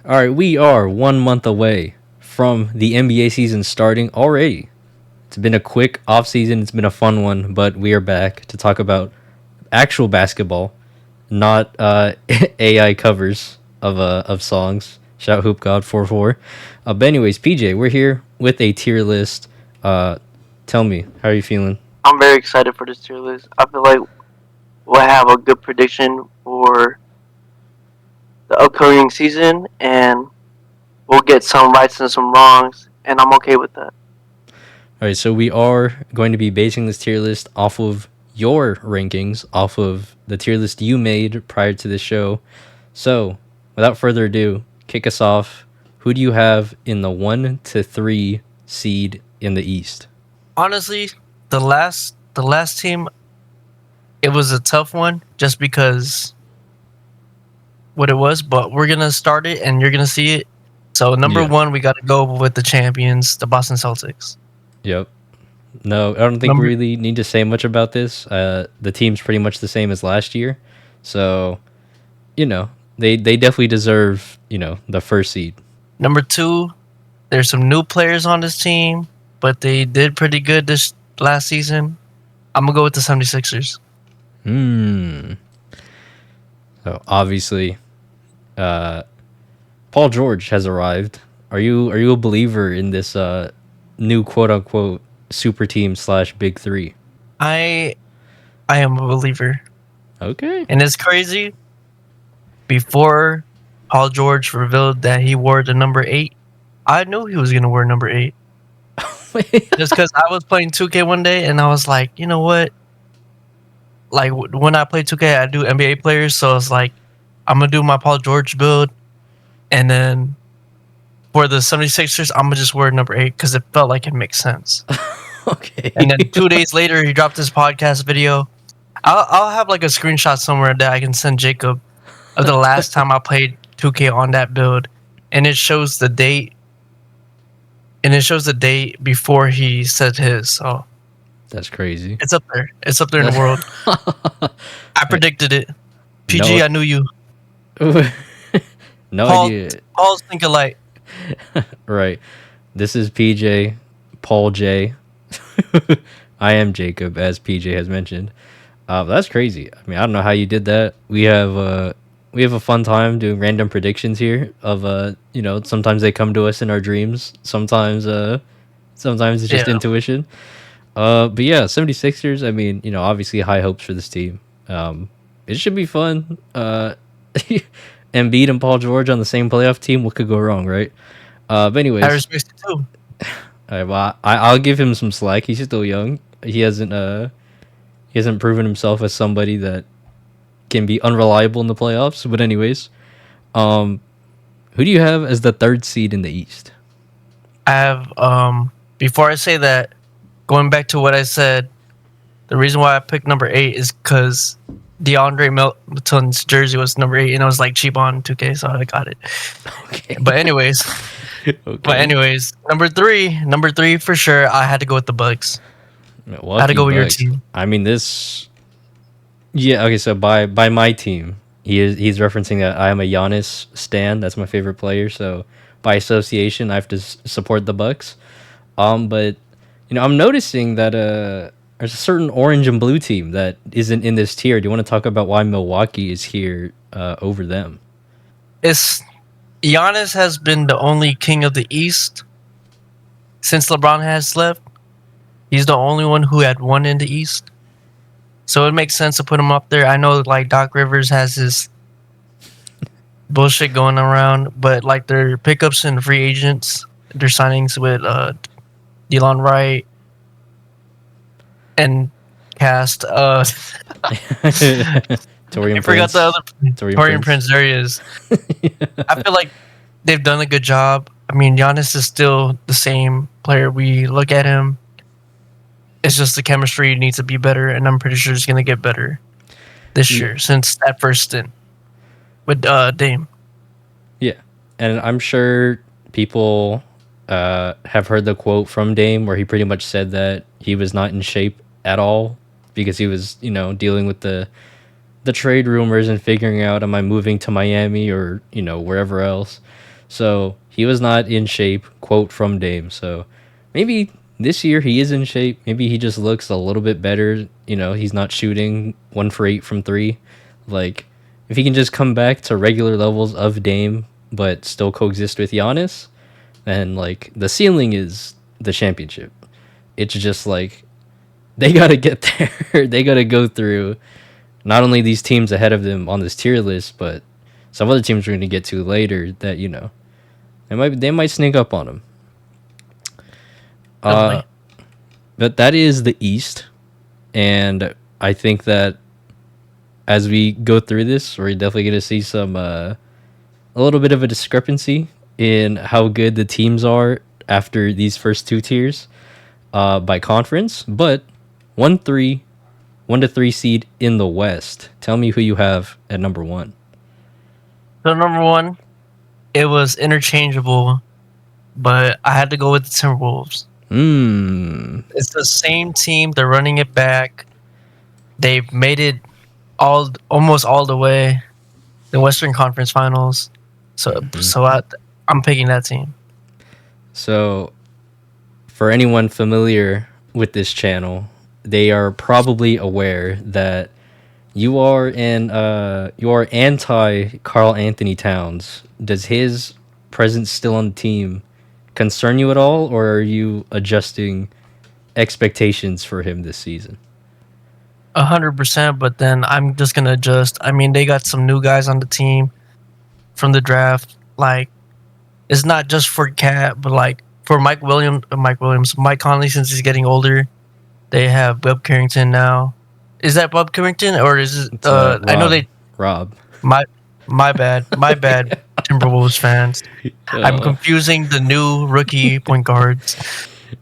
All right, we are 1 month away from the NBA season starting already. It's been a quick off season. It's been a fun one, but we are back to talk about actual basketball, not AI covers of songs. Shout Hoop God 44. But anyways, PJ, we're here with a tier list. Uh, Tell me, how are you feeling? I'm very excited for this tier list. I feel like we'll have a good prediction for the upcoming season, and we'll get some rights and some wrongs, and I'm okay with that. All right, so we are going to be basing this tier list off of your rankings, off of the tier list you made prior to the show. So, without further ado, kick us off. Who do you have in the 1 to 3 seed in the East? Honestly, the last team, it was a tough one just because what it was, but we're gonna start it and you're gonna see it. So number Yeah. one, we got to go with the champions, the Boston Celtics. Yep. No, I don't think we Number really need to say much about this. The team's pretty much the same as last year. So, they definitely deserve, the first seed. number two, there's some new players on this team, but they did pretty good this last season. I'm gonna go with the 76ers. Hmm. So, obviously, uh, Paul George has arrived. Are you a believer in this new quote unquote super team slash big three? I I am a believer, Okay. and it's crazy. Before Paul George revealed that he wore the number 8, I knew he was gonna wear number 8. Just because I was playing 2K one day and I was like, you know what? Like when I play 2K, I do NBA players, so it's like I'm gonna do my Paul George build, and then for the 76ers, I'm gonna just wear number 8 because it felt like it makes sense. Okay. And then 2 days later, he dropped his podcast video. I'll have like a screenshot somewhere that I can send Jacob of the last time I played 2K on that build, and it shows the date. And it shows the date before he said his. So That's crazy. it's up there. It's up there in the world. I predicted it. PG, No, I knew you. no Paul, idea. Paul's think alike. Right. This is PJ, Paul J. I am Jacob, as PJ has mentioned. That's crazy. I mean, I don't know how you did that. We have a fun time doing random predictions here. Sometimes they come to us in our dreams. Sometimes it's just Yeah. intuition. But yeah, 76ers, I mean, obviously high hopes for this team. It should be fun. Embiid and Paul George on the same playoff team. What could go wrong, right? But I anyways, respect it too. I'll give him some slack. He's still young. He hasn't proven himself as somebody that can be unreliable in the playoffs. But anyways, um, who do you have as the third seed in the East? I have before I say that, going back to what I said, the reason why I picked number 8 is because DeAndre Melton's jersey was number 8, and it was like cheap on 2K, so I got it. Okay. But anyways, Okay. number three for sure. I had to go with the Bucks. I had to Milwaukee go with your Bucks. team. I mean this. Yeah. Okay. So by my team, he's referencing that I am a Giannis stan. That's my favorite player. So by association, I have to support the Bucks. But I'm noticing that there's a certain orange and blue team that isn't in this tier. Do you want to talk about why Milwaukee is here over them? It's Giannis has been the only king of the East since LeBron has left. He's the only one who had won in the East, so it makes sense to put him up there. I know like Doc Rivers has his bullshit going around, but like their pickups and free agents, their signings with Delon Wright and Cast. Torian I forgot Prince. the other Torian Torian Prince. Prince. There he is. I feel like they've done a good job. I mean, Giannis is still the same player. We look at him. It's just the chemistry needs to be better, and I'm pretty sure it's going to get better this Yeah. year since that first stint with Dame. Yeah, and I'm sure people have heard the quote from Dame where he pretty much said that he was not in shape at all because he was, dealing with the trade rumors and figuring out am I moving to Miami or wherever else. So he was not in shape, quote from Dame. So maybe this year he is in shape. Maybe he just looks a little bit better. You know, he's not shooting 1 for 8 from three. Like, if he can just come back to regular levels of Dame, but still coexist with Giannis, then like the ceiling is the championship. It's just like they gotta get there. They gotta go through not only these teams ahead of them on this tier list, but some other teams we're gonna get to later that they might sneak up on them. Uh, Definitely. but that is the East, and I think that as we go through this, we're definitely gonna see some a little bit of a discrepancy in how good the teams are after these first two tiers by conference. But 1-3, 1 to 3 seed in the West. Tell me who you have at number one. So number one, it was interchangeable, but I had to go with the Timberwolves. It's the same team. They're running it back. They've made it almost all the way the Western Conference Finals. I'm picking that team. So, for anyone familiar with this channel, they are probably aware that you are anti Carl Anthony Towns. Does his presence still on the team concern you at all, or are you adjusting expectations for him this season? 100%. But then I'm just gonna adjust. I mean, they got some new guys on the team from the draft. Like, it's not just for Cat, but like for Mike Conley, since he's getting older. They have Bob Carrington now. Is that Bob Carrington or is it? It's I know Rob. they. Rob. My bad. My bad. Timberwolves fans. I'm Uh, confusing the new rookie point guards.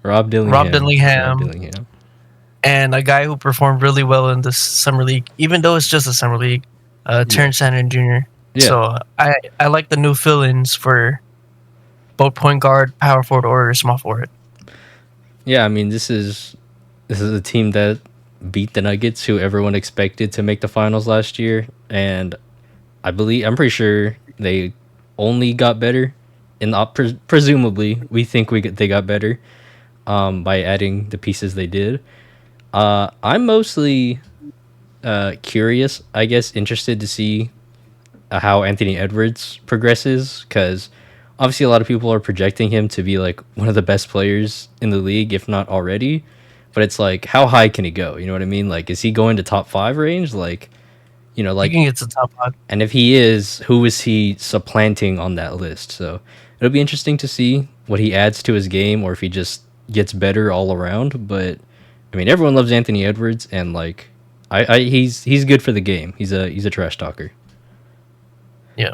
Rob Dillingham. Rob Rob Dillingham Dillingham. and a guy who performed really well in the summer league, even though it's just a summer league. Terrence Shannon Jr. Yeah. So I like the new fill-ins for both point guard, power forward, or small forward. Yeah, I mean this is a team that beat the Nuggets, who everyone expected to make the finals last year, and I'm pretty sure they only got better, and presumably we think they got better by adding the pieces they did. I'm mostly curious, I guess, interested to see how Anthony Edwards progresses, because obviously a lot of people are projecting him to be like one of the best players in the league, if not already. But it's like, how high can he go? You know what I mean? Like, is he going to top five range? Like, You like, can get to top five. and if he is, who is he supplanting on that list? So it'll be interesting to see what he adds to his game, or if he just gets better all around. But I mean, everyone loves Anthony Edwards, and like, he's good for the game. He's a trash talker. Yeah.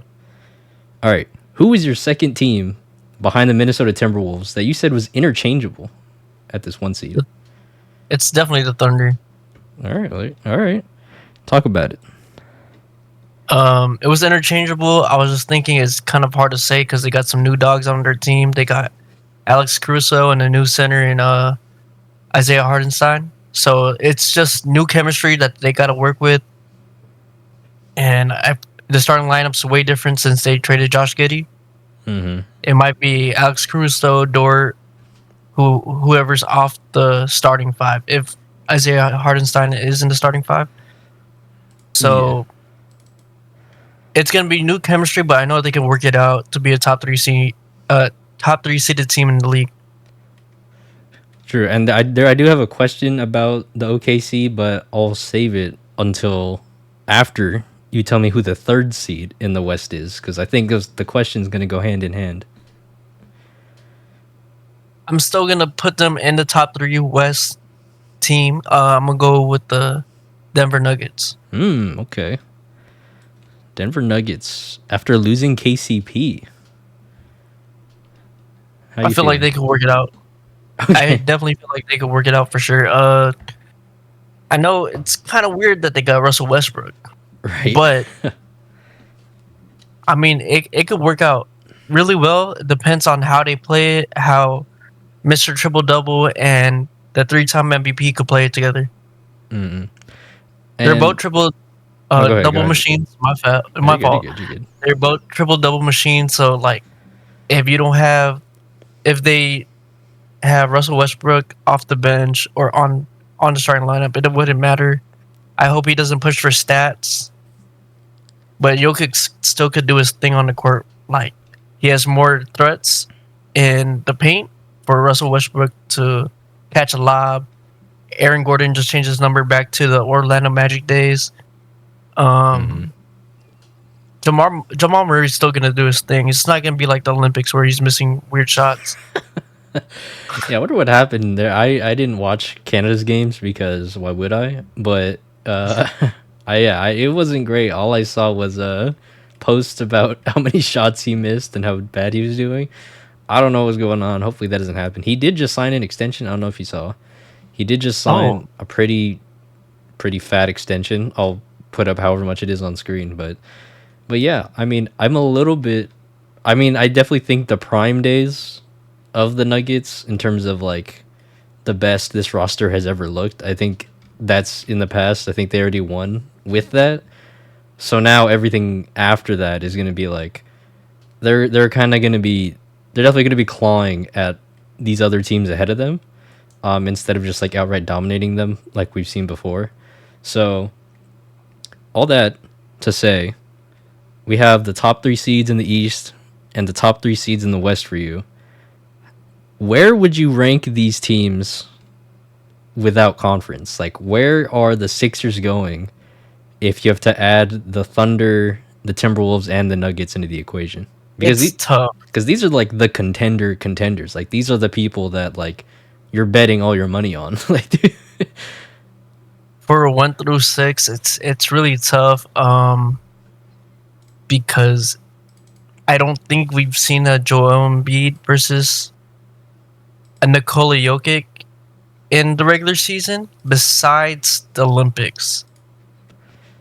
All right, who is your second team behind the Minnesota Timberwolves that you said was interchangeable at this one seed? It's definitely the Thunder. All right. Talk about it. It was interchangeable. I was just thinking it's kind of hard to say because they got some new dogs on their team. They got Alex Caruso and a new center in Isaiah Hardenstein. So it's just new chemistry that they got to work with. And the starting lineup's way different since they traded Josh Giddey. Mm-hmm. It might be Alex Caruso, Dort, whoever's off the starting five. If Isaiah Hardenstein is in the starting five. So it's gonna be new chemistry, but I know they can work it out to be a top three seeded team in the league. True, and I do have a question about the OKC, but I'll save it until after you tell me who the third seed in the West is, because I think the question's going to go hand in hand. I'm still gonna put them in the top three West team. I'm gonna go with the Denver Nuggets. Okay. Denver Nuggets after losing KCP. I feel like they could work it out. Okay. I definitely feel like they could work it out for sure. I know it's kind of weird that they got Russell Westbrook, Right. but I mean, it could work out really well. It depends on how they play it, how Mr. Triple Double and the 3-time MVP could play it together. They're both triple double machines. My fault. You're good. They're both triple double machines. So like, if you don't have, if they have Russell Westbrook off the bench or on the starting lineup, it wouldn't matter. I hope he doesn't push for stats, but Jokic still could do his thing on the court. Like he has more threats in the paint for Russell Westbrook to catch a lob. Aaron Gordon just changed his number back to the Orlando Magic days. Um, Jamal Murray's still gonna do his thing. It's not gonna be like the Olympics where he's missing weird shots. Yeah, I wonder what happened there. I didn't watch Canada's games because why would I? But it wasn't great. All I saw was posts about how many shots he missed and how bad he was doing. I don't know what's going on. Hopefully that doesn't happen. He did just sign an extension. I don't know if you saw. He did just sign a pretty fat extension. I'll put up however much it is on screen, but yeah, I mean, I'm a little bit. I mean, I definitely think the prime days of the Nuggets in terms of like the best this roster has ever looked. I think that's in the past. I think they already won with that. So now everything after that is going to be like they're kind of going to be they're definitely going to be clawing at these other teams ahead of them, instead of just like outright dominating them like we've seen before. So all that to say, we have the top 3 seeds in the East and the top 3 seeds in the West for you. Where would you rank these teams without conference? Like, where are the Sixers going if you have to add the Thunder, the Timberwolves, and the Nuggets into the equation? Because It's tough. Because these are like the contenders. Like, these are the people that like you're betting all your money on. Like, dude. For 1 through 6, it's really tough. Because I don't think we've seen a Joel Embiid versus a Nikola Jokic in the regular season besides the Olympics.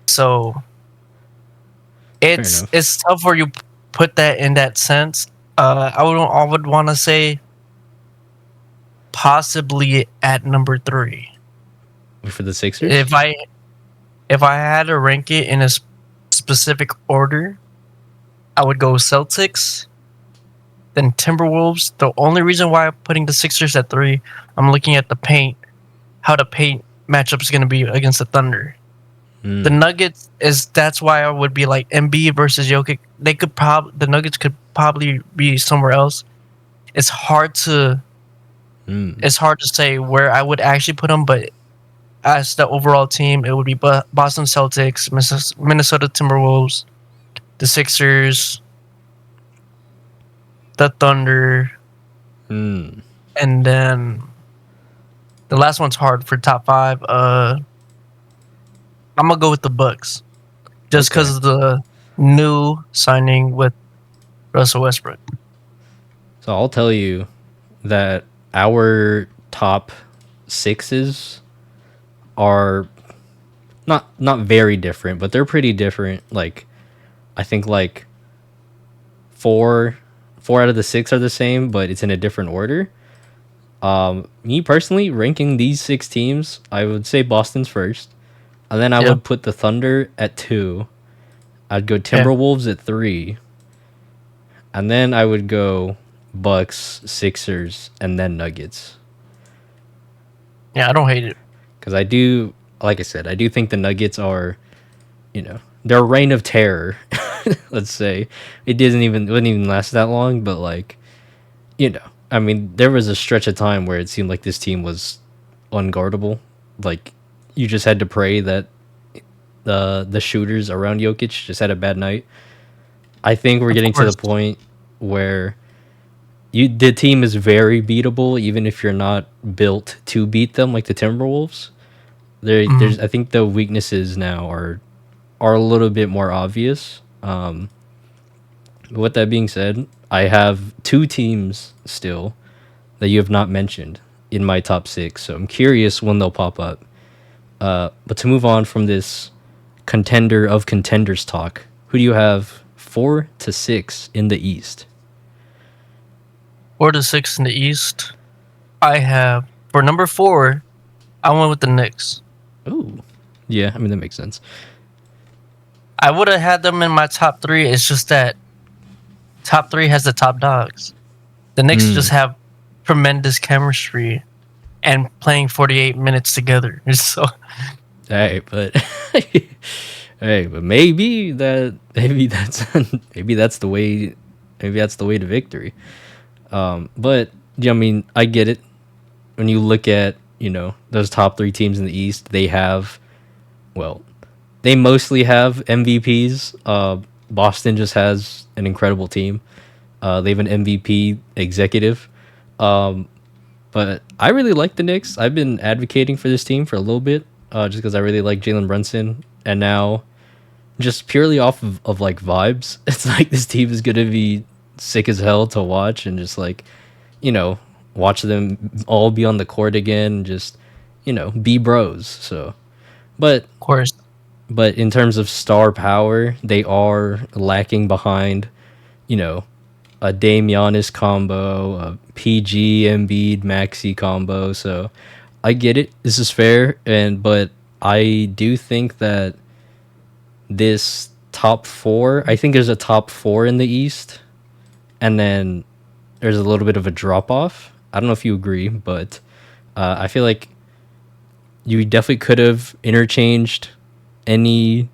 So it's tough where you put that in that sense. I would want to say possibly at number 3 For the Sixers? if I had to rank it in a specific order. I would go Celtics, then Timberwolves. The only reason why I'm putting the Sixers at 3, I'm looking at the paint, how the paint matchup is going to be against the Thunder. The Nuggets that's why I would be like Embiid versus Jokic. The Nuggets could probably be somewhere else. It's hard to say where I would actually put them, but as the overall team, it would be Boston Celtics, Minnesota Timberwolves, the Sixers, the Thunder, and then the last one's hard for top 5. I'm gonna go with the Bucks, just because of the new signing with Russell Westbrook. So I'll tell you that our top 6s are not very different, but they're pretty different. Like, I think like 4 out of the 6 are the same, but it's in a different order. Me personally, ranking these 6 teams, I would say Boston's first, and then I would put the Thunder at 2. I'd go Timberwolves at 3, and then I would go Bucks, Sixers, and then Nuggets. Yeah, I don't hate it. Because I do, like I said, I do think the Nuggets are, their reign of terror. Let's say it wouldn't even last that long, but like, I mean, there was a stretch of time where it seemed like this team was unguardable. Like, you just had to pray that the shooters around Jokic just had a bad night. I think we're getting to the point where the team is very beatable, even if you're not built to beat them, like the Timberwolves. There's I think the weaknesses now are a little bit more obvious. With that being said, I have 2 teams still that you have not mentioned in my top 6, so I'm curious when they'll pop up. But to move on from this contender of contenders talk, who do you have 4 to 6 in the East? 4 to 6 in the East. I have, for number 4, I went with the Knicks. Ooh. Yeah, I mean, that makes sense. I would have had them in my top 3. It's just that top three has the top dogs. The Knicks just have tremendous chemistry and playing 48 minutes together. So Hey, but hey, but maybe that's the way, maybe that's the way to victory. But yeah, I mean, I get it. When you look at, you know, those top three teams in the East, they have, well, they mostly have MVPs. Boston just has an incredible team. They have an MVP executive. But I really like the Knicks. I've been advocating for this team for a little bit, just because I really like Jalen Brunson. And now, just purely off of like vibes, it's like this team is gonna be sick as hell to watch, and just like, you know, watch them all be on the court again, and just, you know, be bros. So, but of course, in terms of star power, they are lacking behind, you know, a Dame Giannis combo, a PG Embiid Maxi combo. So I get it. This is fair, but I do think that this top four, I think there's a top four in the East, and then there's a little bit of a drop off. I don't know if you agree, but I feel like you definitely could have interchanged any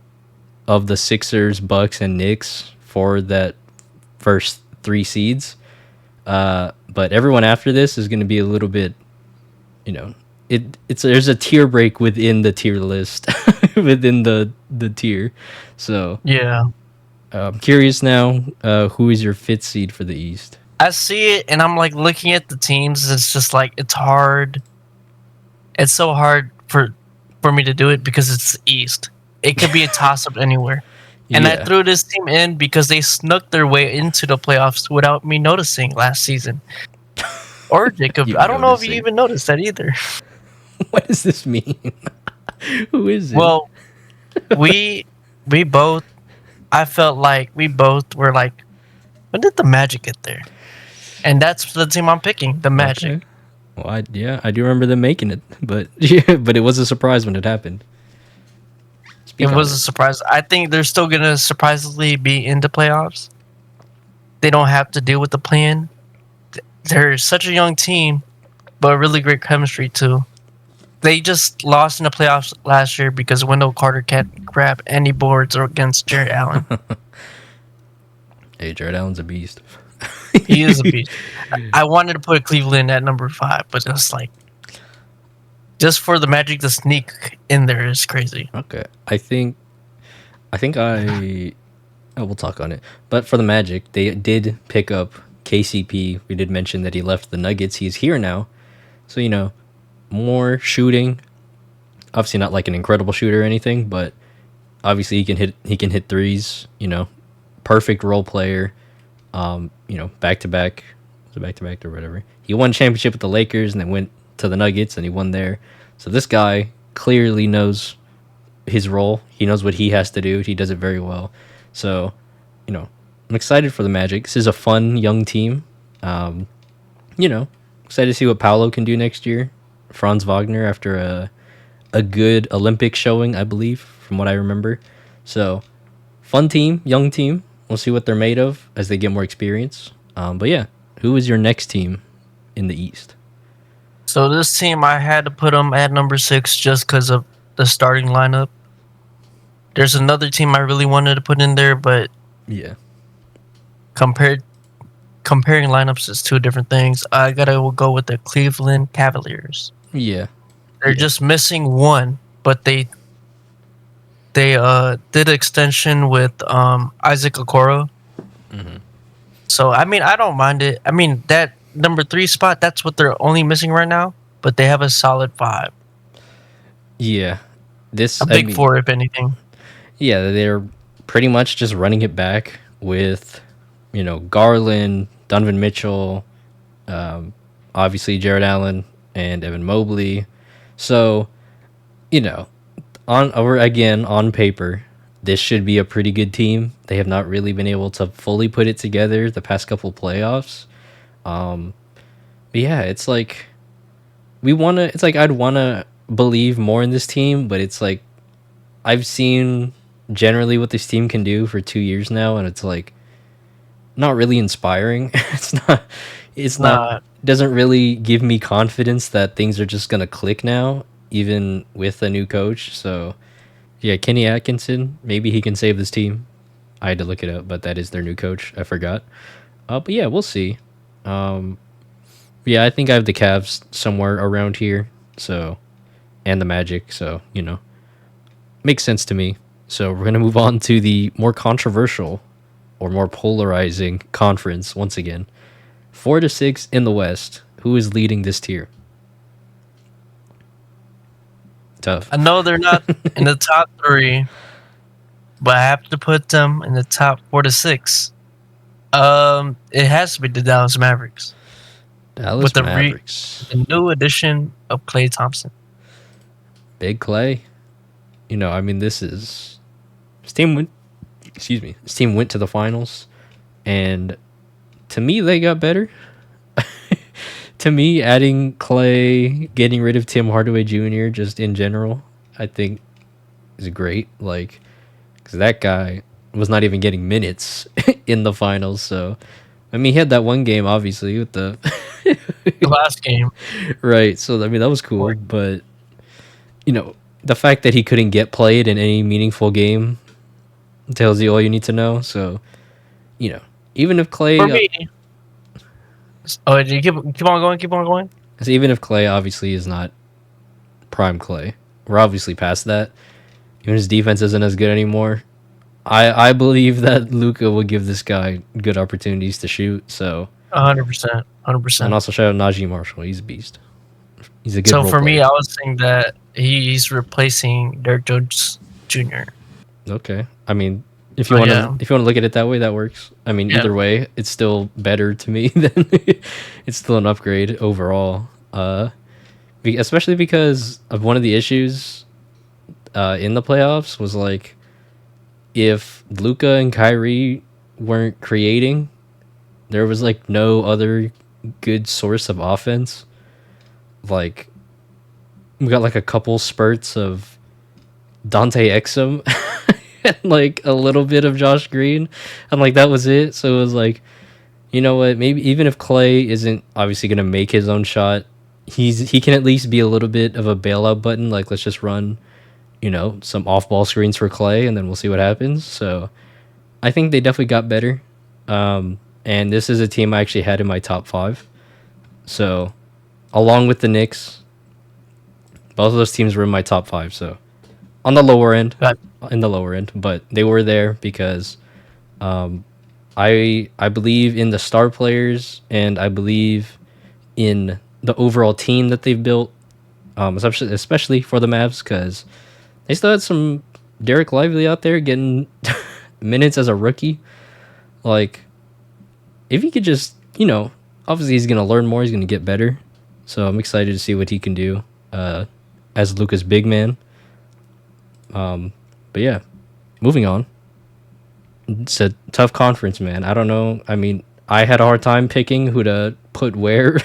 of the Sixers, Bucks, and Knicks for that first three seeds. But everyone after this is going to be a little bit, you know, there's a tier break within the tier list, within the tier. So yeah. I'm curious now, who is your fifth seed for the East? I see it, and I'm like looking at the teams. It's just like it's hard. It's so hard for me to do it because it's the East. It could be a toss up anywhere. And I Yeah. threw this team in because they snuck their way into the playoffs without me noticing last season. Or Jacob, You I don't know if you noticing. even noticed that either. What does this mean? Who is it? Well, we both. I felt like we both were like, when did the Magic get there? And that's the team I'm picking, the Magic. Okay. Well, I do remember them making it, but yeah, but it was a surprise when it happened. Speak It on was a surprise. I think they're still gonna surprisingly be into playoffs. They don't have to deal with the plan. They're such a young team, but really great chemistry too. They just lost in the playoffs last year because Wendell Carter can't grab any boards against Jared Allen. Hey, Jared Allen's a beast. He is a beast. I wanted to put Cleveland at number 5, but it's like just for the Magic to sneak in there is crazy. Okay, I think we'll talk on it. But for the Magic, they did pick up KCP. We did mention that he left the Nuggets. He's here now, so you know, more shooting. Obviously, not like an incredible shooter or anything, but obviously he can hit threes. You know, perfect role player. You know, back to back or whatever. He won championship with the Lakers and then went to the Nuggets and he won there. So this guy clearly knows his role. He knows what he has to do. He does it very well. So, you know, I'm excited for the Magic. This is a fun young team. You know, excited to see what Paolo can do next year. Franz Wagner after a good Olympic showing, I believe, from what I remember. So, fun team, young team. We'll see what they're made of as they get more experience. But yeah, who is your next team in the East? So this team, I had to put them at number 6 just because of the starting lineup. There's another team I really wanted to put in there, but Yeah. comparing lineups is two different things. I gotta go with the Cleveland Cavaliers. Yeah. They're just missing one, but they did extension with Isaac Okoro. Mm-hmm. So I mean, I don't mind it. I mean, that number 3 spot, that's what they're only missing right now, but they have a solid 5. Yeah. A big 4 if anything. Yeah, they're pretty much just running it back with, you know, Garland, Donovan Mitchell, obviously Jared Allen and Evan Mobley. So, you know, on paper, this should be a pretty good team. They have not really been able to fully put it together the past couple playoffs. But yeah, it's like I'd wanna believe more in this team, but it's like I've seen generally what this team can do for 2 years now, and it's like not really inspiring. It's not Nah, doesn't really give me confidence that things are just gonna click now, even with a new coach. So yeah, Kenny Atkinson, maybe he can save this team. I had to look it up, but that is their new coach. I forgot. But yeah, we'll see. Um, yeah, I think I have the Cavs somewhere around here. So, and the Magic. So makes sense to me. So we're gonna move on to the more controversial or more polarizing conference once again. 4 to 6 in the West. Who is leading this tier? Tough. I know they're not in the top 3, but I have to put them in the top 4 to 6. It has to be the Dallas Mavericks with Dallas the Mavericks. the new addition of Klay Thompson. Big Clay. I mean, this team went. Excuse me. This team went to the finals, and to me, they got better. To me, adding Clay, getting rid of Tim Hardaway Jr. just in general, I think is great. Like, because that guy was not even getting minutes in the finals. So, I mean, he had that one game, obviously, with the The last game, right. So, I mean, that was cool. But the fact that he couldn't get played in any meaningful game tells you all you need to know. So, even if Clay, for me. Oh, you keep on going, keep on going. even if Clay obviously is not prime Clay, we're obviously past that. Even his defense isn't as good anymore. I believe that Luka will give this guy good opportunities to shoot. So 100%, and 100%. also shout out Najee Marshall. He's a beast. He's a good So role for me, player. I was saying that he's replacing Derek Jones Jr. Okay. I mean, if you want to Yeah. if you want to look at it that way, that works. I mean, Yeah. either way, it's still better to me than it's still an upgrade overall. Especially because of one of the issues in the playoffs was like if Luka and Kyrie weren't creating, there was like no other good source of offense. Like we got like a couple spurts of Dante Exum and like a little bit of Josh Green, and like that was it. So it was like, you know what? Maybe even if Clay isn't obviously gonna make his own shot, he can at least be a little bit of a bailout button. Like let's just run, some off ball screens for Clay, and then we'll see what happens. So I think they definitely got better. And this is a team I actually had in my top 5. So along with the Knicks, both of those teams were in my top 5. So on the lower end, Got but they were there because I believe in the star players and I believe in the overall team that they've built, especially for the Mavs because they still had some Derek Lively out there getting minutes as a rookie. Like, if he could just, obviously he's going to learn more, he's going to get better. So I'm excited to see what he can do as Luka's big man. But yeah, moving on. It's a tough conference, man. I don't know. I mean, I had a hard time picking who to put where.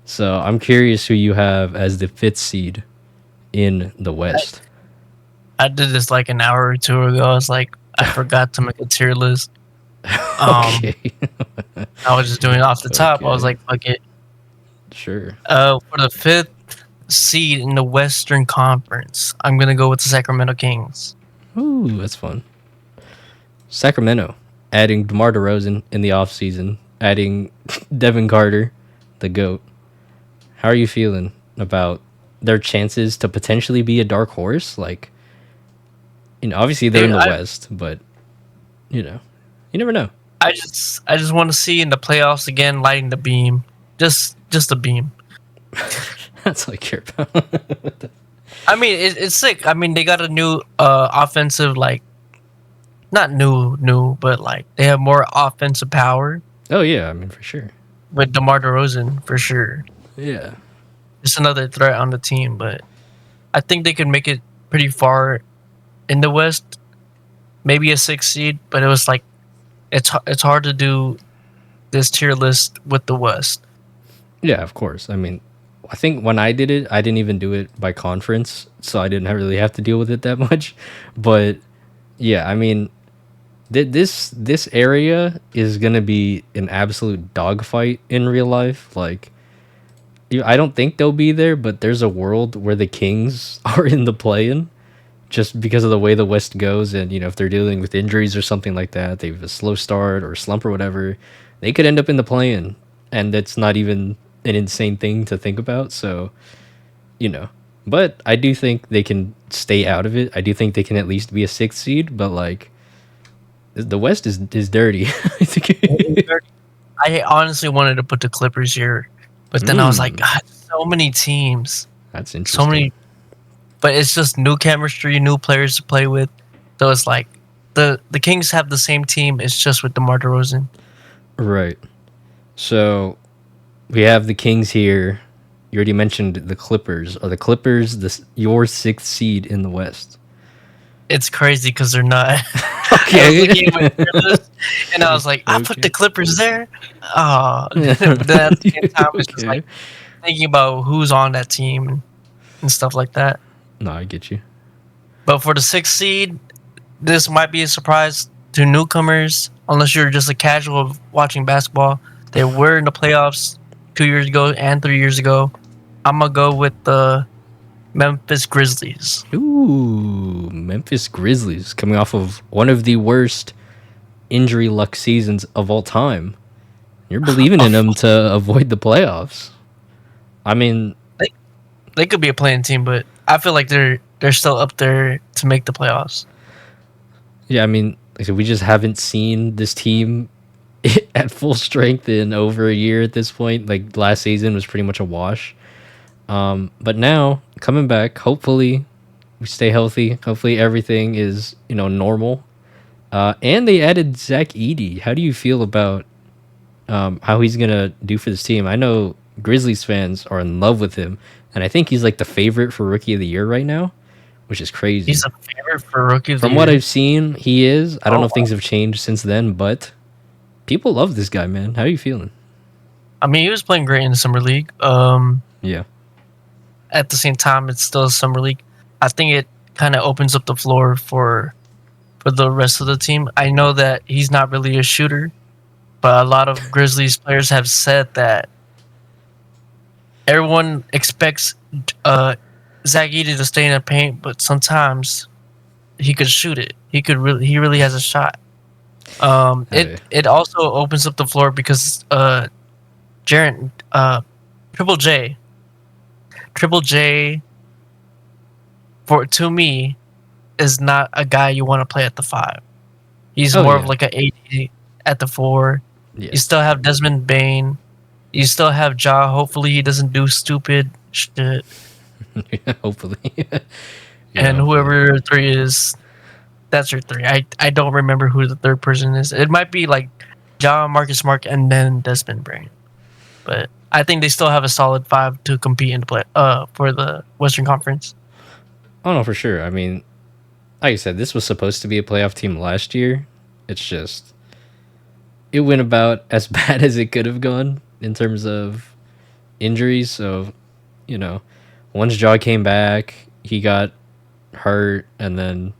So I'm curious who you have as the 5th seed in the West. I did this like an hour or two ago. I was like, I forgot to make a tier list. Okay. I was just doing it off the top. I was Okay. like, fuck it. Sure. For the 5th seed in the Western Conference, I'm gonna go with the Sacramento Kings. Ooh, that's fun. Sacramento, adding DeMar DeRozan in the offseason, adding Devin Carter, the GOAT. How are you feeling about their chances to potentially be a dark horse? Like, obviously they're in the West, but, you never know. I just want to see in the playoffs again, lighting the beam, just a beam. That's all I care about. I mean, it's sick. I mean, they got a new offensive, like, not new, but like they have more offensive power Oh, yeah, I mean, for sure. with DeMar DeRozan for sure. Yeah. Just another threat on the team, but I think they could make it pretty far in the West. Maybe a 6th seed, but it was like it's hard to do this tier list with the West. Yeah, of course. I mean, I think when I did it, I didn't even do it by conference, so I didn't really have to deal with it that much. But yeah, I mean, This area is gonna be an absolute dogfight in real life. Like, I don't think they'll be there, but there's a world where the Kings are in the play-in just because of the way the West goes, and if they're dealing with injuries or something like that, they have a slow start or slump or whatever, they could end up in the play-in, and that's not even an insane thing to think about. So, but I do think they can stay out of it. I do think they can at least be a sixth seed, but like the West is dirty. I think. I honestly wanted to put the Clippers here, but then I was like, God, so many teams, That's interesting. so many, but it's just new chemistry, new players to play with. So it's like the Kings have the same team. It's just with DeMar DeRozan. Right. So we have the Kings here. You already mentioned the Clippers. Are the Clippers your sixth seed in the West? It's crazy because they're not. Okay. I was looking at my tier list, and I was like, I put the Clippers there. Oh, but then at the same time, it's just like thinking about who's on that team and stuff like that. No, I get you. But for the sixth seed, this might be a surprise to newcomers, unless you're just a casual watching basketball. They were in the playoffs 2 years ago and 3 years ago. I'm gonna go with the Memphis Grizzlies. Ooh, Memphis Grizzlies coming off of one of the worst injury luck seasons of all time. You're believing in them to avoid the playoffs. I mean, they could be a playing team, but I feel like they're still up there to make the playoffs. Yeah, I mean, like I said, we just haven't seen this team at full strength in over a year at this point. Like last season was pretty much a wash. But now coming back, hopefully we stay healthy. Hopefully everything is normal. And they added Zach Edey. How do you feel about how he's gonna do for this team? I know Grizzlies fans are in love with him, and I think he's like the favorite for Rookie of the Year right now, which is crazy. He's a favorite for Rookie of the Year. From what I've seen, he is. I don't know if things have changed since then, but people love this guy, man. How are you feeling? I mean, he was playing great in the Summer League. Yeah. At the same time, it's still a Summer League. I think it kind of opens up the floor for the rest of the team. I know that he's not really a shooter, but a lot of Grizzlies players have said that everyone expects Zach Edey to stay in the paint, but sometimes he could shoot it. He really has a shot. It also opens up the floor because Triple J to me is not a guy you want to play at the 5. He's more of like an 8 at the 4. Yeah. You still have Desmond Bain. You still have Ja. Hopefully he doesn't do stupid shit. Hopefully. And whoever your 3 is, that's your 3. I don't remember who the third person is. It might be like Ja, Marcus Smart, and then Desmond Bain. But I think they still have a solid 5 to compete in the play for the Western Conference. Oh no, for sure. I mean, like I said, this was supposed to be a playoff team last year. It's just it went about as bad as it could have gone in terms of injuries. So, once Ja came back, he got hurt, and then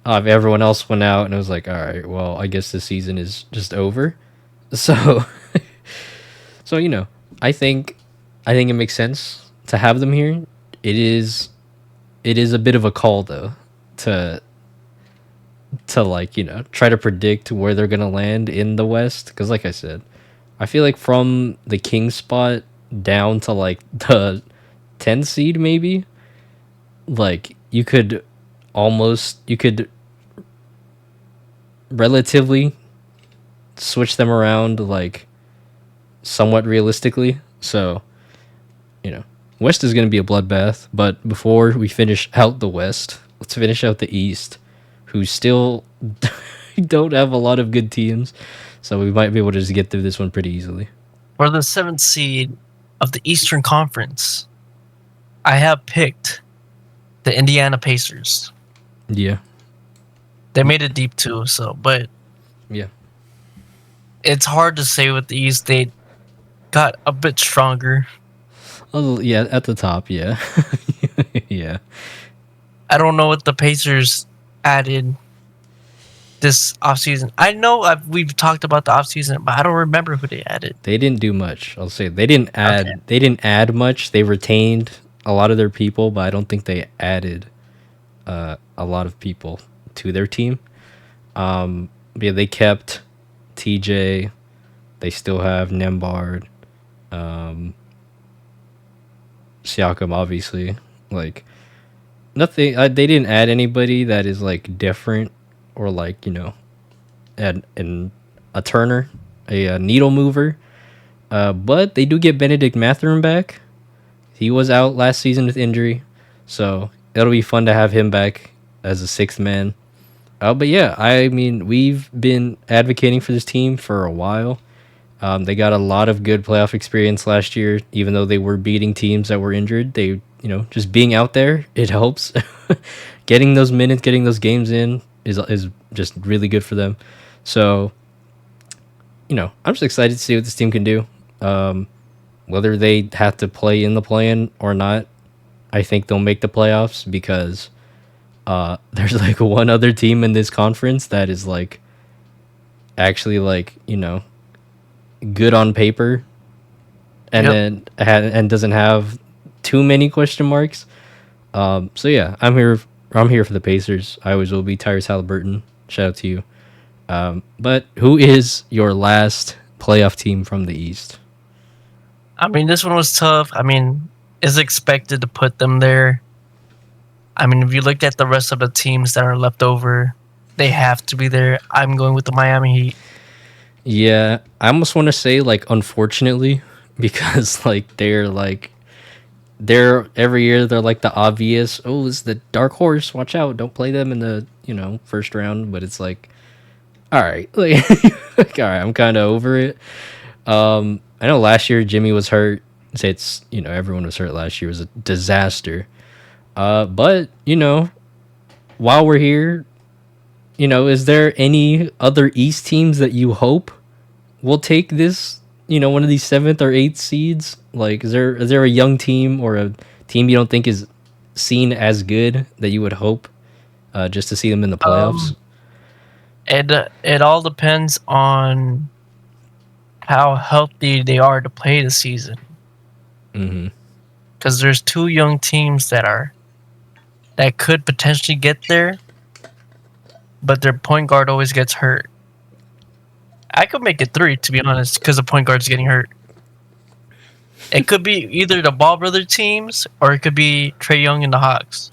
everyone else went out, and it was like, all right, well, I guess the season is just over. So, I think it makes sense to have them here. It is a bit of a call though to like try to predict where they're gonna land in the West, because like I said, I feel like from the Kings spot down to like the 10th seed maybe, like you could relatively switch them around like somewhat realistically. So West is going to be a bloodbath, but before we finish out the West, let's finish out the East, who still don't have a lot of good teams, so we might be able to just get through this one pretty easily. For the 7th seed of the Eastern Conference, I have picked the Indiana Pacers. Yeah. They made it deep too, but yeah. It's hard to say with the East. They got a bit stronger. Oh, yeah, at the top, yeah. Yeah. I don't know what the Pacers added this offseason? I know we've talked about the offseason, but I don't remember who they added. They didn't do much. I'll say they didn't add. Okay. They didn't add much. They retained a lot of their people, but I don't think they added a lot of people to their team. Yeah, they kept TJ. They still have Nembard, Siakam, obviously. Like nothing. They didn't add anybody that is like different or like add a Turner, a needle mover. But they do get Benedict Mathurin back. He was out last season with injury, so it'll be fun to have him back as a sixth man. But yeah, I mean, we've been advocating for this team for a while. They got a lot of good playoff experience last year, even though they were beating teams that were injured. They, just being out there, it helps. Getting those minutes, getting those games in is just really good for them. So, I'm just excited to see what this team can do. Whether they have to play in the play-in or not, I think they'll make the playoffs because there's like one other team in this conference that is like actually like good on paper, and then and doesn't have too many question marks. So yeah, I'm here for the Pacers. I always will be. Tyrese Halliburton, shout out to you. But who is your last playoff team from the East? I mean, this one was tough. I mean, it's expected to put them there. I mean, if you look at the rest of the teams that are left over, they have to be there. I'm going with the Miami Heat. Yeah, I almost want to say like unfortunately, because like they're every year they're like the obvious, oh, it's the dark horse, watch out, don't play them in the first round. But it's like, all right, like, all right, I'm kind of over it. I know last year Jimmy was hurt. It's everyone was hurt last year. It was a disaster. But while we're here, is there any other East teams that you hope will take this? One of these 7th or 8th seeds. Like, is there a young team or a team you don't think is seen as good that you would hope just to see them in the playoffs? It all depends on how healthy they are to play the season. Mm-hmm. Because there's 2 young teams that could potentially get there, but their point guard always gets hurt. I could make it 3, to be honest, because the point guard's getting hurt. It could be either the Ball Brother teams or it could be Trae Young and the Hawks.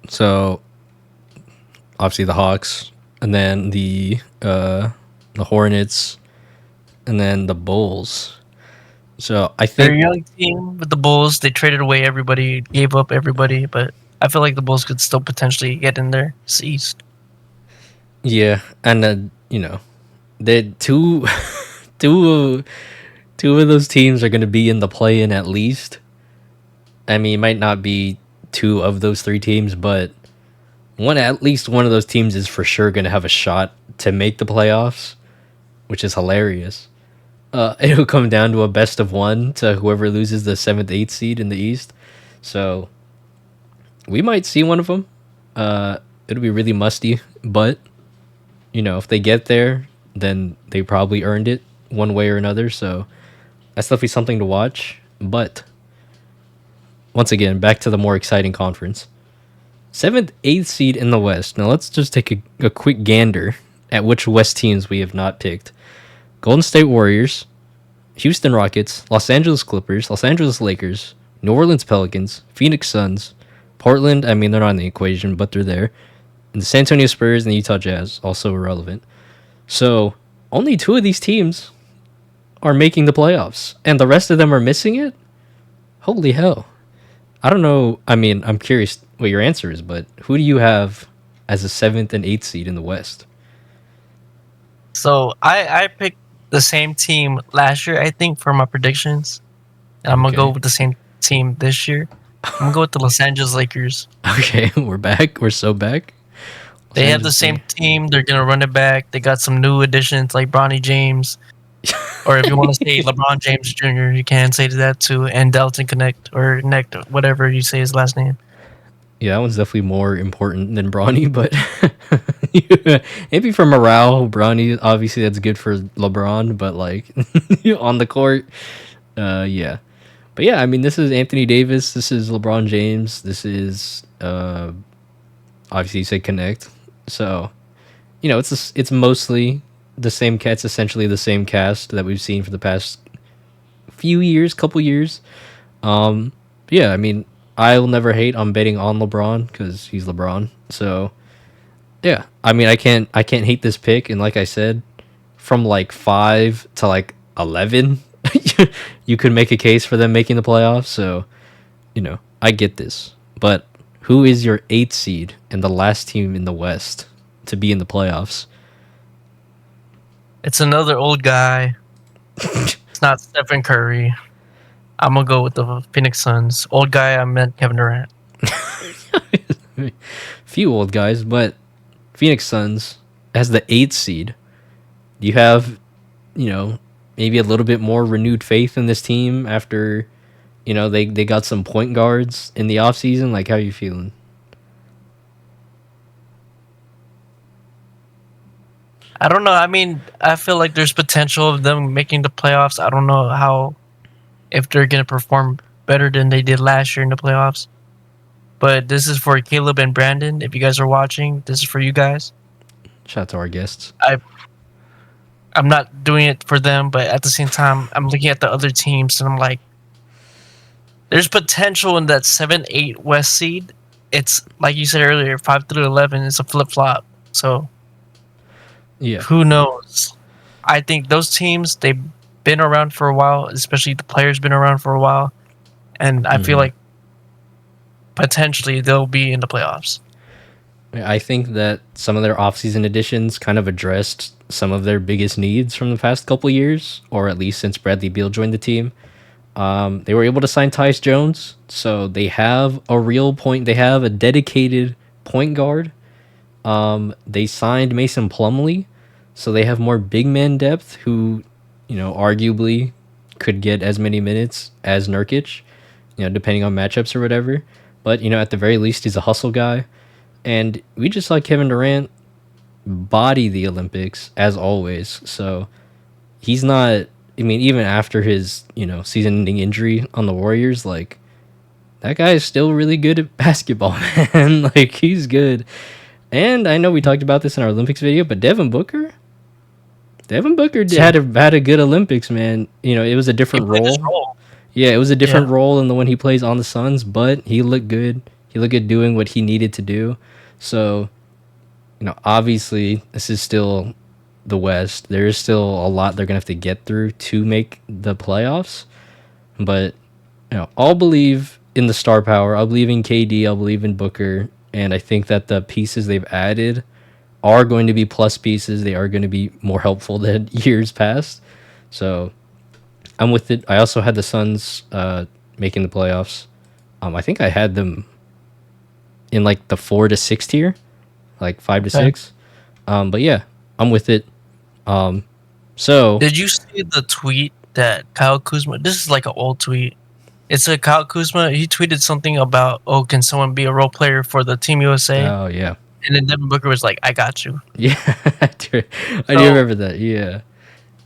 So obviously the Hawks, and then the Hornets, and then the Bulls. So I think they're a young team with the Bulls. They traded away everybody, gave up everybody, but I feel like the Bulls could still potentially get in there. It's East. Yeah, and the two of those teams are going to be in the play-in at least. I mean, it might not be 2 of those 3 teams, but at least one of those teams is for sure going to have a shot to make the playoffs, which is hilarious. It'll come down to a best of 1 to whoever loses the 7th, 8th seed in the East. So we might see one of them. It'll be really musty, but if they get there, then they probably earned it one way or another. So that's definitely something to watch. But once again, back to the more exciting conference. 7th, 8th seed in the West. Now let's just take a quick gander at which West teams we have not picked. Golden State Warriors, Houston Rockets, Los Angeles Clippers, Los Angeles Lakers, New Orleans Pelicans, Phoenix Suns, Portland, I mean, they're not in the equation, but they're there. And the San Antonio Spurs and the Utah Jazz, also irrelevant. So only 2 of these teams are making the playoffs, and the rest of them are missing it? Holy hell. I don't know. I mean, I'm curious what your answer is, but who do you have as a 7th and 8th seed in the West? So I picked the same team last year, I think, for my predictions. And I'm going to go with the same team this year. I'm going to go with the Los Angeles Lakers. Okay, we're back. We're so back. They have the same team. They're going to run it back. They got some new additions like Bronny James. Or if you want to say LeBron James Jr., you can say that too. And Dalton Connect or Necht, whatever you say his last name. Yeah, that one's definitely more important than Bronny, but maybe for morale, Bronny obviously that's good for LeBron, but like on the court, yeah. But yeah, I mean, this is Anthony Davis, this is LeBron James, this is obviously you say connect, so it's mostly the same. It's essentially the same cast that we've seen for the past few years, couple years. Yeah, I mean, I will never hate on betting on LeBron because he's LeBron. So yeah, I mean, I can't hate this pick. And like I said, from like 5 to like 11, you could make a case for them making the playoffs. So I get this. But who is your 8th seed and the last team in the West to be in the playoffs? It's another old guy. It's not Stephen Curry. I'm gonna go with the Phoenix Suns. Old guy, I meant Kevin Durant. Few old guys, but Phoenix Suns as the 8th seed. Do you have, maybe a little bit more renewed faith in this team after, they got some point guards in the offseason? Like, how are you feeling? I don't know. I mean, I feel like there's potential of them making the playoffs. I don't know if they're gonna perform better than they did last year in the playoffs. But this is for Caleb and Brandon. If you guys are watching, this is for you guys. Shout out to our guests. I'm not doing it for them, but at the same time, I'm looking at the other teams and I'm like, there's potential in that 7-8 West seed. It's like you said earlier, 5 through 11 is a flip flop. So Yeah. who knows? I think those teams, they've been around for a while, especially the players been around for a while, and I feel like potentially they'll be in the playoffs. I think that some of their offseason additions kind of addressed some of their biggest needs from the past couple years, or at least since Bradley Beal joined the team. They were able to sign Tyus Jones, so they have a real point. They have a dedicated point guard. They signed Mason Plumlee, so they have more big man depth who, arguably could get as many minutes as Nurkic, depending on matchups or whatever. But, at the very least, he's a hustle guy. And we just saw Kevin Durant body the Olympics, as always. So he's not, I mean, even after his, season-ending injury on the Warriors, like, that guy is still really good at basketball, man. Like, he's good. And I know we talked about this in our Olympics video, but Devin Booker had a good Olympics, man. It was a different role. Yeah, it was a different role than the one he plays on the Suns, but he looked good. He looked good doing what he needed to do. So, obviously, this is still the West. There is still a lot they're going to have to get through to make the playoffs. But, I'll believe in the star power. I'll believe in KD. I'll believe in Booker. And I think that the pieces they've added are going to be plus pieces. They are going to be more helpful than years past. So I'm with it. I also had the Suns making the playoffs. I think I had them in like the 4 to 6 tier, like 5 to 6. But yeah, I'm with it. So did you see the tweet that Kyle Kuzma? This is like an old tweet. It's a Kyle Kuzma. He tweeted something about, "Oh, can someone be a role player for the Team USA?" Oh yeah. And then Devin Booker was like, "I got you." Yeah, I do remember that. Yeah.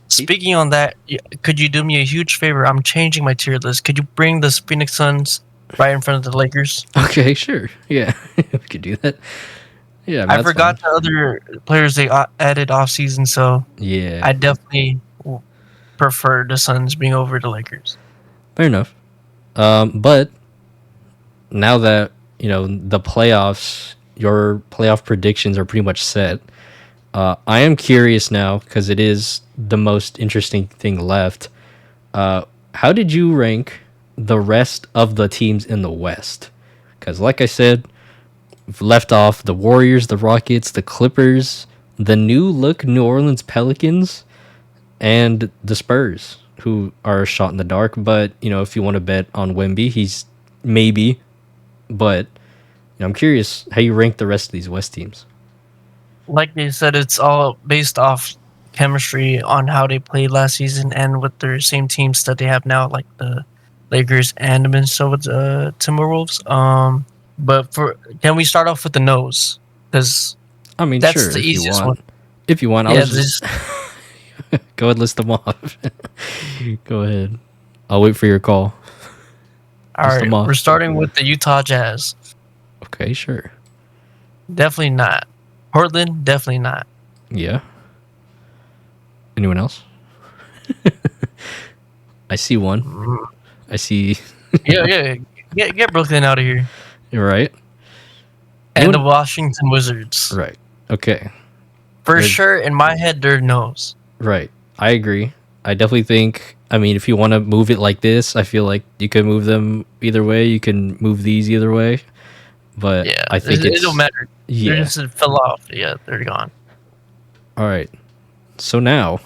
Speaking on that, could you do me a huge favor? I'm changing my tier list. Could you bring the Phoenix Suns right in front of the Lakers? Okay, sure. Yeah, we could do that. Yeah, I forgot the other players they added off season, so yeah, I definitely prefer the Suns being over the Lakers. Fair enough. But now that the playoffs, your playoff predictions are pretty much set. I am curious now because it is the most interesting thing left. How did you rank the rest of the teams in the West? Because, like I said, we've left off the Warriors, the Rockets, the Clippers, the new look New Orleans Pelicans, and the Spurs, who are a shot in the dark. But if you want to bet on Wemby, he's maybe. But I'm curious how you rank the rest of these West teams. Like they said, it's all based off chemistry on how they played last season and with their same teams that they have now, like the Lakers and the Minnesota Timberwolves. But can we start off with the nose? Because I mean, that's sure, the if you easiest want. one. If you want, I Yeah, was just go ahead, list them off. Go ahead. I'll wait for your call. all List right. them We're off. starting with the Utah Jazz. Okay, sure. Definitely not. Portland, definitely not. Yeah. Anyone else? I see one. Mm, I see. yeah. Get Brooklyn out of here. You're right. And the Anyone? Washington Wizards. Right. Okay. For There's sure, in my head, they're nose. right. I agree. I definitely think. I mean, if you want to move it like this, I feel like you could move them either way. You can move these either way, but Yeah, I think it don't it's matter. They yeah. just fell off. Yeah, they're gone. All right. So now,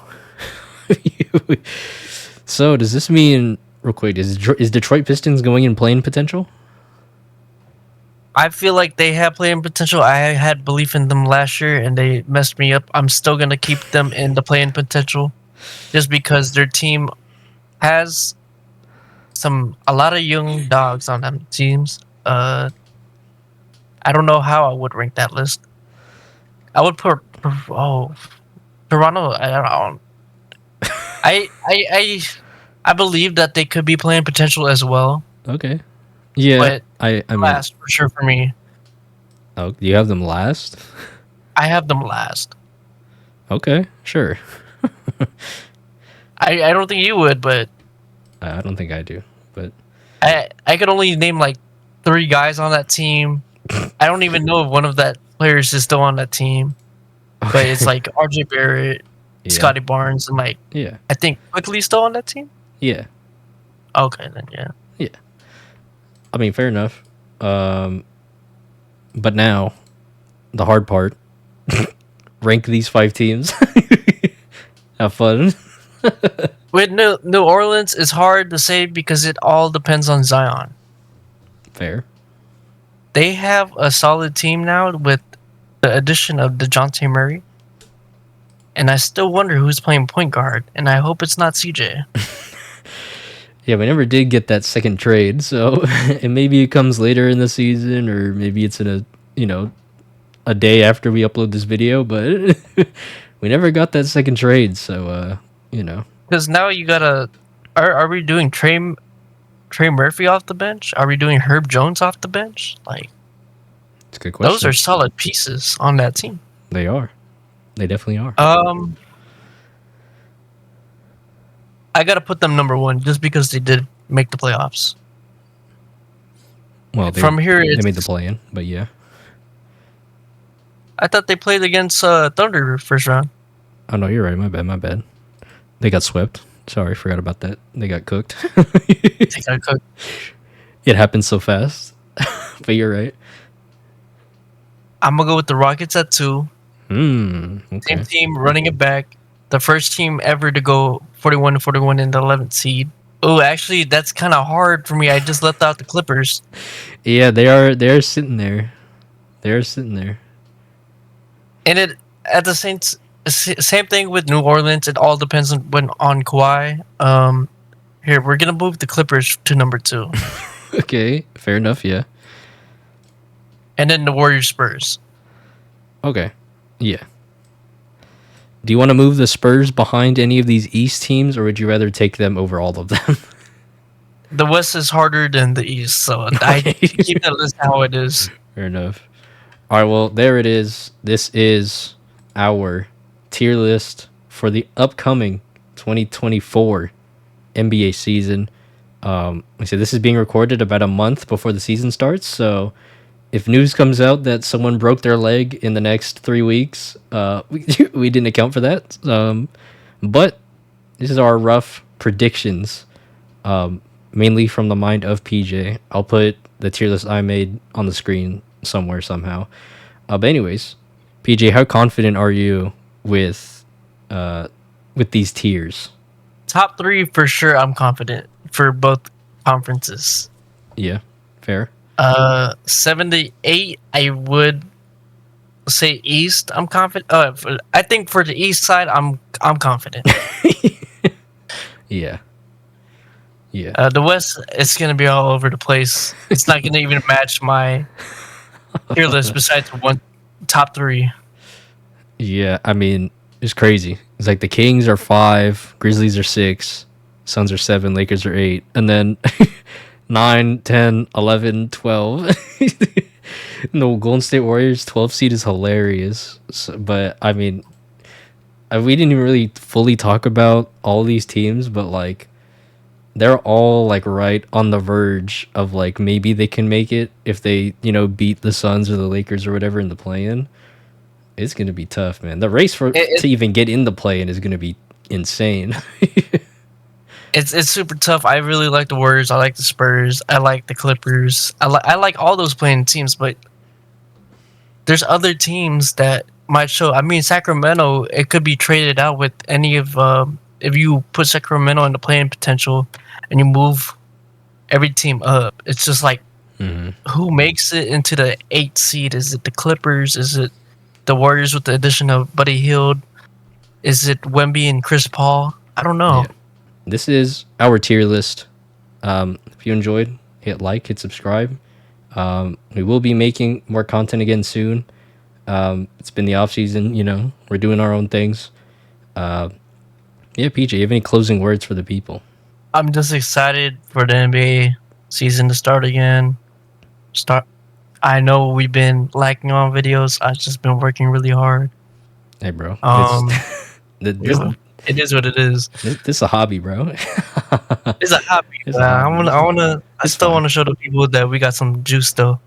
so does this mean real quick? Is Detroit Pistons going in playing potential? I feel like they have playing potential. I had belief in them last year, and they messed me up. I'm still gonna keep them in the playing potential, just because their team has a lot of young dogs on them teams. I don't know how I would rank that list. I would put Toronto. I don't know. I believe that they could be playing potential as well, Okay. Yeah. but I mean, last for sure for me. oh, you have them last. I have them last. Okay. Sure. I don't think you would, but I don't think I do, but I could only name like 3 guys on that team. I don't even know if one of that players is still on that team. But it's like RJ Barrett, yeah. Scotty Barnes, and like Yeah. I think Quickly still on that team. Yeah. Okay, then yeah. Yeah. I mean, fair enough. But now, the hard part: rank these 5 teams. Have fun. With New Orleans, it's hard to say because it all depends on Zion. Fair. They have a solid team now with the addition of DeJounte Murray. And I still wonder who's playing point guard, and I hope it's not CJ. Yeah, we never did get that second trade, so and maybe it comes later in the season, or maybe it's in a day after we upload this video, but we never got that second trade, so Because now you gotta. Are we doing Trey Murphy off the bench? Are we doing Herb Jones off the bench? Like, it's a good question. those are solid pieces on that team. They are. They definitely are. I gotta put them number 1 just because they did make the playoffs. Well, From here, they it's, made the play-in, but yeah. I thought they played against Thunder first round. Oh no, you're right. My bad. They got swept. Sorry, forgot about that. They got cooked. They got cooked. It happened so fast, but you're right. I'm gonna go with the Rockets at 2. Okay. Same team running it back. The first team ever to go 41-41 in the 11th seed. Oh, actually, that's kind of hard for me. I just left out the Clippers. Yeah, they're sitting there. They're sitting there. And it at the same thing with New Orleans. It all depends on Kawhi. Here we're gonna move the Clippers to number 2, Okay, fair enough. Yeah. and then the Warriors Spurs. Okay. Yeah. Do you want to move the Spurs behind any of these East teams, or would you rather take them over all of them? The West is harder than the East, so I keep that list how it is. Fair enough. All right, well, there it is. This is our tier list for the upcoming 2024 NBA season. Like I said, this is being recorded about a month before the season starts, so if news comes out that someone broke their leg in the next 3 weeks, we didn't account for that. But this is our rough predictions, mainly from the mind of PJ. I'll put the tier list I made on the screen somewhere somehow. But anyways, PJ, how confident are you with these tiers? Top 3 for sure. I'm confident for both conferences. Yeah, fair. 7 to 8, I would say East. I'm confident. I think for the East side, I'm confident. Yeah. Yeah. The West, it's gonna be all over the place. It's not gonna even match my tier list. Besides one top three, Yeah, I mean, it's crazy. It's like the Kings are 5, Grizzlies are 6, Suns are 7, Lakers are 8, and then 9, 10, 11, 12. No, Golden State Warriors 12 seed is hilarious. But I mean, we didn't even really fully talk about all these teams, but like they're all like right on the verge of like maybe they can make it if they, beat the Suns or the Lakers or whatever in the play-in. It's gonna be tough, man. The race it, to even get in the play-in is gonna be insane. it's super tough. I really like the Warriors. I like the Spurs. I like the Clippers. I like all those playing teams, but there's other teams that might show. I mean, Sacramento, it could be traded out with any of. If you put Sacramento in the playing potential, and you move every team up, it's just like who makes it into the 8th seed? Is it the Clippers? Is it the Warriors with the addition of Buddy Hield? Is it Wemby and Chris Paul? I don't know. Yeah. This is our tier list. If you enjoyed, hit like, hit subscribe. We will be making more content again soon. It's been the off season, we're doing our own things. Yeah, PJ, you have any closing words for the people? I'm just excited for the NBA season to start again. I know we've been lacking on videos. I've just been working really hard. Hey, bro. This, it is what it is. This is a hobby, bro. It's a hobby. I still want to show the people that we got some juice though.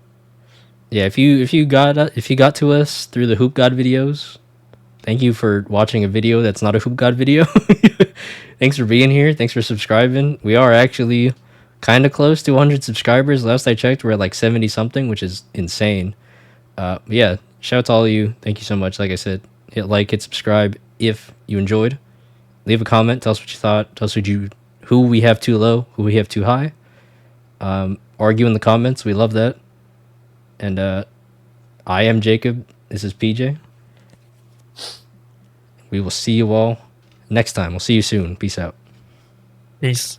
Yeah, if you got to us through the Hoop God videos, thank you for watching a video that's not a Hoop God video. Thanks for being here. Thanks for subscribing. We are actually kind of close to 100 subscribers. Last I checked, we're at like 70 something, which is insane. Yeah, shout out to all of you. Thank you so much. Like I said, hit like, hit subscribe if you enjoyed. Leave a comment. Tell us what you thought. Tell us who we have too low, who we have too high. Argue in the comments. We love that. And I am Jacob. This is PJ. We will see you all next time. We'll see you soon. Peace out. Peace.